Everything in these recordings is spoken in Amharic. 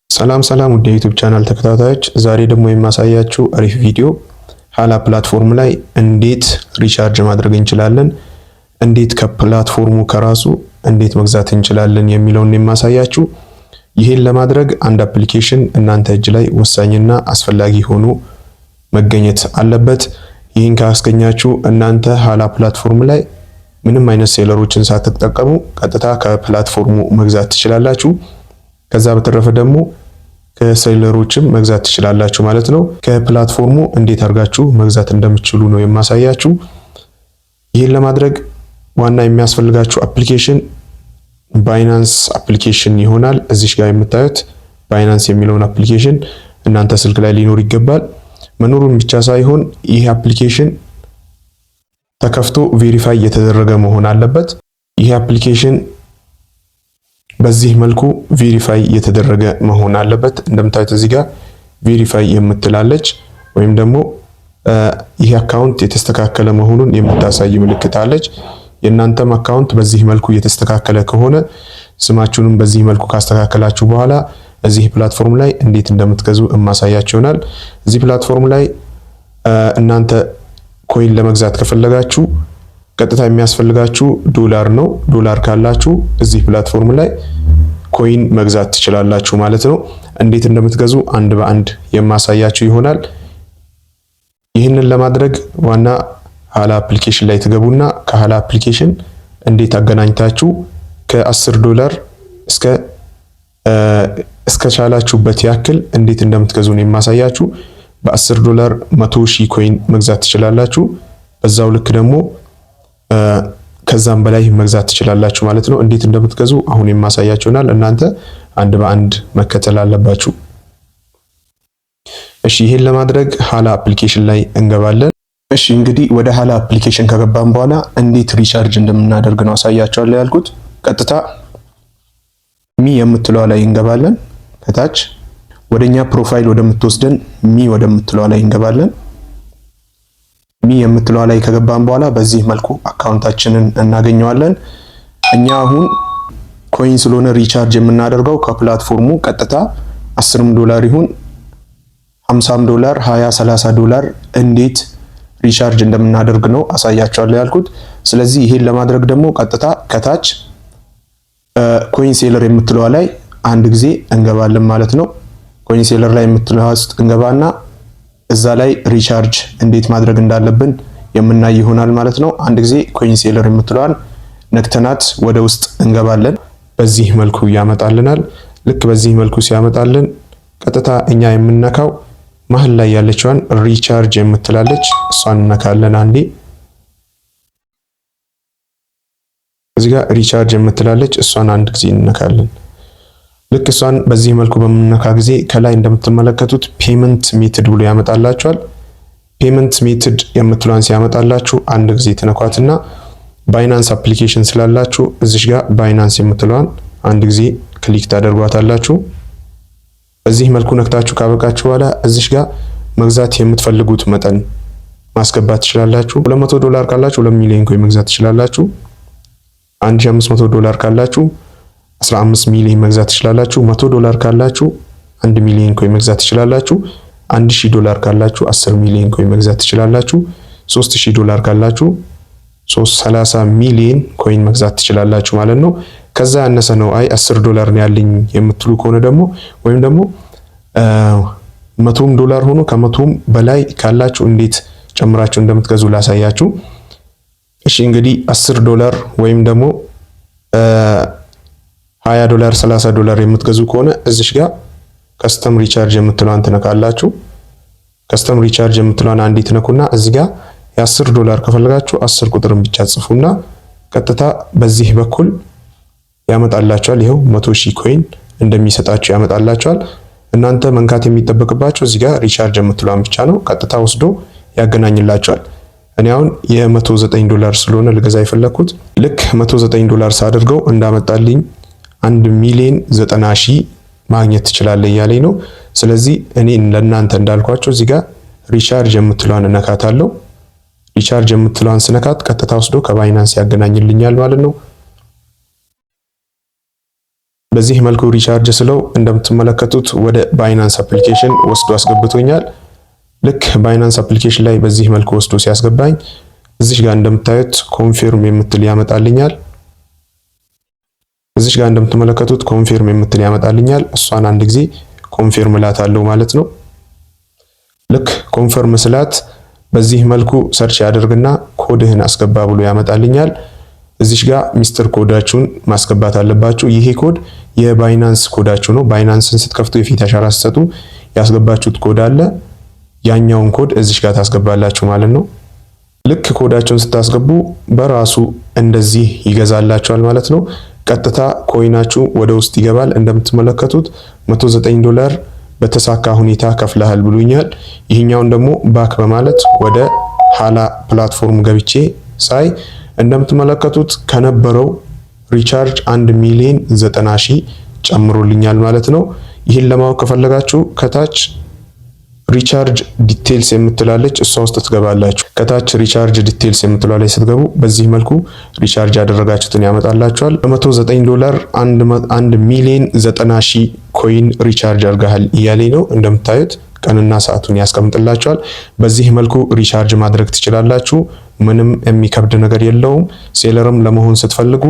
ሰላም ውድ የዩቲዩብ ቻናል ተከታታዮች፣ ዛሬ ደግሞ የማሳያችሁ አሪፍ ቪዲዮ ሀላ ፕላትፎርም ላይ እንዴት ሪቻርጅ ማድረግ እንችላለን፣ እንዴት ከፕላትፎርሙ ከራሱ እንዴት መግዛት እንችላለን የሚለውን የማሳያችሁ። ይሄን ለማድረግ አንድ አፕሊኬሽን እናንተ እጅ ላይ ወሳኝና አስፈላጊ ሆኖ መገኘት አለበት። ይህን ካስገኛችሁ እናንተ ሀላ ፕላትፎርም ላይ ምንም አይነት ሴለሮችን ሳትጠቀሙ ቀጥታ ከፕላትፎርሙ መግዛት ትችላላችሁ። ከዛ በተረፈ ደግሞ ከሴለሮችም መግዛት ትችላላችሁ ማለት ነው። ከፕላትፎርሙ እንዴት አድርጋችሁ መግዛት እንደምትችሉ ነው የማሳያችሁ። ይህን ለማድረግ ዋና የሚያስፈልጋችሁ አፕሊኬሽን ባይናንስ አፕሊኬሽን ይሆናል። እዚህ ጋር የምታዩት ባይናንስ የሚለውን አፕሊኬሽን እናንተ ስልክ ላይ ሊኖር ይገባል። መኖሩን ብቻ ሳይሆን ይህ አፕሊኬሽን ተከፍቶ ቬሪፋይ የተደረገ መሆን አለበት። ይህ አፕሊኬሽን በዚህ መልኩ ቬሪፋይ የተደረገ መሆን አለበት። እንደምታዩት እዚህ ጋር ቬሪፋይ የምትላለች ወይም ደግሞ ይህ አካውንት የተስተካከለ መሆኑን የምታሳይ ምልክት አለች። የእናንተም አካውንት በዚህ መልኩ የተስተካከለ ከሆነ ስማችሁንም በዚህ መልኩ ካስተካከላችሁ በኋላ እዚህ ፕላትፎርም ላይ እንዴት እንደምትገዙ እማሳያችሁ ይሆናል። እዚህ ፕላትፎርም ላይ እናንተ ኮይን ለመግዛት ከፈለጋችሁ ቀጥታ የሚያስፈልጋችሁ ዶላር ነው። ዶላር ካላችሁ እዚህ ፕላትፎርም ላይ ኮይን መግዛት ትችላላችሁ ማለት ነው። እንዴት እንደምትገዙ አንድ በአንድ የማሳያችሁ ይሆናል። ይህንን ለማድረግ ዋና ሀላ አፕሊኬሽን ላይ ትገቡና ከሀላ አፕሊኬሽን እንዴት አገናኝታችሁ ከ10 ዶላር እስከ ቻላችሁበት ያክል እንዴት እንደምትገዙ ነው የማሳያችሁ። በ10 ዶላር 100,000 ኮይን መግዛት ትችላላችሁ። በዛው ልክ ደግሞ ከዛም በላይ መግዛት ትችላላችሁ ማለት ነው። እንዴት እንደምትገዙ አሁን የማሳያችሁ ይሆናል። እናንተ አንድ በአንድ መከተል አለባችሁ። እሺ፣ ይሄን ለማድረግ ሀላ አፕሊኬሽን ላይ እንገባለን። እሺ፣ እንግዲህ ወደ ሀላ አፕሊኬሽን ከገባን በኋላ እንዴት ሪቻርጅ እንደምናደርግ ነው አሳያችኋለሁ ያልኩት። ቀጥታ ሚ የምትለዋ ላይ እንገባለን። ከታች ወደኛ ፕሮፋይል ወደምትወስደን ሚ ወደምትለዋ ላይ እንገባለን። ሚ የምትለዋ ላይ ከገባን በኋላ በዚህ መልኩ አካውንታችንን እናገኘዋለን። እኛ አሁን ኮይን ስለሆነ ሪቻርጅ የምናደርገው ከፕላትፎርሙ ቀጥታ 10 ዶላር ይሁን 50 ዶላር 20 30 ዶላር እንዴት ሪቻርጅ እንደምናደርግ ነው አሳያችኋለሁ ያልኩት። ስለዚህ ይሄን ለማድረግ ደግሞ ቀጥታ ከታች ኮይን ሴለር የምትለዋ ላይ አንድ ጊዜ እንገባለን ማለት ነው። ኮይን ሴለር ላይ የምትለዋ ውስጥ እንገባና እዛ ላይ ሪቻርጅ እንዴት ማድረግ እንዳለብን የምናይ ይሆናል ማለት ነው። አንድ ጊዜ ኮይን ሴለር የምትለዋን ነክተናት ወደ ውስጥ እንገባለን። በዚህ መልኩ ያመጣልናል። ልክ በዚህ መልኩ ሲያመጣልን ቀጥታ እኛ የምንነካው መሀል ላይ ያለችዋን ሪቻርጅ የምትላለች እሷን እንነካለን። አንዴ እዚህ ጋር ሪቻርጅ የምትላለች እሷን አንድ ጊዜ እንነካለን። ልክ እሷን በዚህ መልኩ በምንነካ ጊዜ ከላይ እንደምትመለከቱት ፔመንት ሜትድ ብሎ ያመጣላችኋል። ፔመንት ሜትድ የምትሏን ሲያመጣላችሁ አንድ ጊዜ ትነኳትና ባይናንስ አፕሊኬሽን ስላላችሁ እዚህ ጋር ባይናንስ የምትሏን አንድ ጊዜ ክሊክ ታደርጓታላችሁ። በዚህ መልኩ ነክታችሁ ካበቃችሁ በኋላ እዚህ ጋር መግዛት የምትፈልጉት መጠን ማስገባት ትችላላችሁ። 200 ዶላር ካላችሁ 2 ሚሊዮን ኮይን መግዛት ትችላላችሁ። 1500 ዶላር ካላችሁ 15 ሚሊዮን መግዛት ትችላላችሁ። 100 ዶላር ካላችሁ 1 ሚሊዮን ኮይን መግዛት ትችላላችሁ። 1000 ዶላር ካላችሁ 10 ሚሊዮን ኮይን መግዛት ትችላላችሁ። 3000 ዶላር ካላችሁ 30 ሚሊዮን ኮይን መግዛት ትችላላችሁ ማለት ነው። ከዛ ያነሰ ነው 10 ዶላር ነው ያለኝ የምትሉ ከሆነ ደግሞ ወይም ደግሞ 100 ዶላር ሆኖ ከ100 በላይ ካላችሁ እንዴት ጨምራችሁ እንደምትገዙ ላሳያችሁ። እሺ፣ እንግዲህ 10 ዶላር ወይም ደግሞ 20 ዶላር 30 ዶላር የምትገዙ ከሆነ እዚህ ጋር ከስተም ሪቻርጅ የምትሏን ትነካላችሁ። ከስተም ሪቻርጅ የምትሏን አንዴ ትነኩና እዚህ ጋር የ10 ዶላር ከፈለጋችሁ 10 ቁጥርን ብቻ ጽፉና ቀጥታ በዚህ በኩል ያመጣላችኋል። ይሄው 100,000 ኮይን እንደሚሰጣችሁ ያመጣላችኋል። እናንተ መንካት የሚጠበቅባችሁ እዚህ ጋር ሪቻርጅ የምትሏን ብቻ ነው። ቀጥታ ወስዶ ያገናኝላችኋል። እኔ አሁን የ109 ዶላር ስለሆነ ልገዛ የፈለኩት ልክ 109 ዶላር ሳደርገው እንዳመጣልኝ 1,90,000 ማግኘት ትችላለህ እያለኝ ነው። ስለዚህ እኔ ለእናንተ እንዳልኳቸው እዚህ ጋር ሪቻርጅ የምትሏን እነካታለሁ። ሪቻርጅ የምትሏን ስነካት ቀጥታ ወስዶ ከባይናንስ ያገናኝልኛል ማለት ነው። በዚህ መልኩ ሪቻርጅ ስለው እንደምትመለከቱት ወደ ባይናንስ አፕሊኬሽን ወስዶ አስገብቶኛል። ልክ ባይናንስ አፕሊኬሽን ላይ በዚህ መልኩ ወስዶ ሲያስገባኝ እዚህ ጋር እንደምታዩት ኮንፊርም የምትል ያመጣልኛል። እዚህ ጋር እንደምትመለከቱት ኮንፊርም የምትል ያመጣልኛል። እሷን አንድ ጊዜ ኮንፊርም እላታለሁ ማለት ነው። ልክ ኮንፈርም ስላት በዚህ መልኩ ሰርች ያደርግና ኮድህን አስገባ ብሎ ያመጣልኛል። እዚህ ጋር ሚስጥር ኮዳችሁን ማስገባት አለባችሁ። ይሄ ኮድ የባይናንስ ኮዳችሁ ነው። ባይናንስን ስትከፍቱ የፊት አሻራ ስትሰጡ ያስገባችሁት ኮድ አለ። ያኛውን ኮድ እዚህ ጋር ታስገባላችሁ ማለት ነው። ልክ ኮዳችሁን ስታስገቡ በራሱ እንደዚህ ይገዛላችኋል ማለት ነው። ቀጥታ ኮይናችሁ ወደ ውስጥ ይገባል። እንደምትመለከቱት $109 በተሳካ ሁኔታ ከፍለሃል ብሎኛል። ይህኛውን ደግሞ ባክ በማለት ወደ ሀላ ፕላትፎርም ገብቼ ሳይ እንደምትመለከቱት ከነበረው ሪቻርጅ 1,090,000 ጨምሮልኛል ማለት ነው። ይህን ለማወቅ ከፈለጋችሁ ከታች ሪቻርጅ ዲቴልስ የምትላለች እሷ ውስጥ ትገባላችሁ። ከታች ሪቻርጅ ዲቴልስ የምትላለች ስትገቡ በዚህ መልኩ ሪቻርጅ ያደረጋችሁትን ያመጣላችኋል። $109 1,090,000 ኮይን ሪቻርጅ አድርገሃል እያለኝ ነው። እንደምታዩት ቀንና ሰዓቱን ያስቀምጥላችኋል። በዚህ መልኩ ሪቻርጅ ማድረግ ትችላላችሁ። ምንም የሚከብድ ነገር የለውም። ሴለርም ለመሆን ስትፈልጉ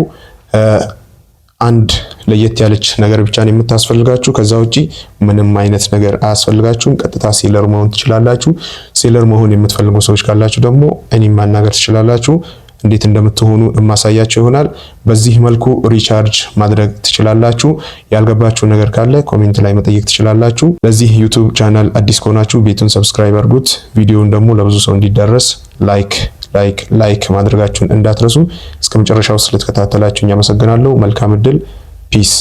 አንድ ለየት ያለች ነገር ብቻ ነው የምታስፈልጋችሁ። ከዛ ውጪ ምንም አይነት ነገር አያስፈልጋችሁም። ቀጥታ ሴለር መሆን ትችላላችሁ። ሴለር መሆን የምትፈልጉ ሰዎች ካላችሁ ደግሞ እኔም ማናገር ትችላላችሁ። እንዴት እንደምትሆኑ የማሳያችሁ ይሆናል። በዚህ መልኩ ሪቻርጅ ማድረግ ትችላላችሁ። ያልገባችሁ ነገር ካለ ኮሜንት ላይ መጠየቅ ትችላላችሁ። ለዚህ ዩቲዩብ ቻናል አዲስ ከሆናችሁ ቤቱን ሰብስክራይብ አድርጉት። ቪዲዮውን ደግሞ ለብዙ ሰው እንዲዳረስ ላይክ ማድረጋችሁን እንዳትረሱ። እስከ መጨረሻው ስለተከታተላችሁ አመሰግናለሁ። መልካም እድል። ፒስ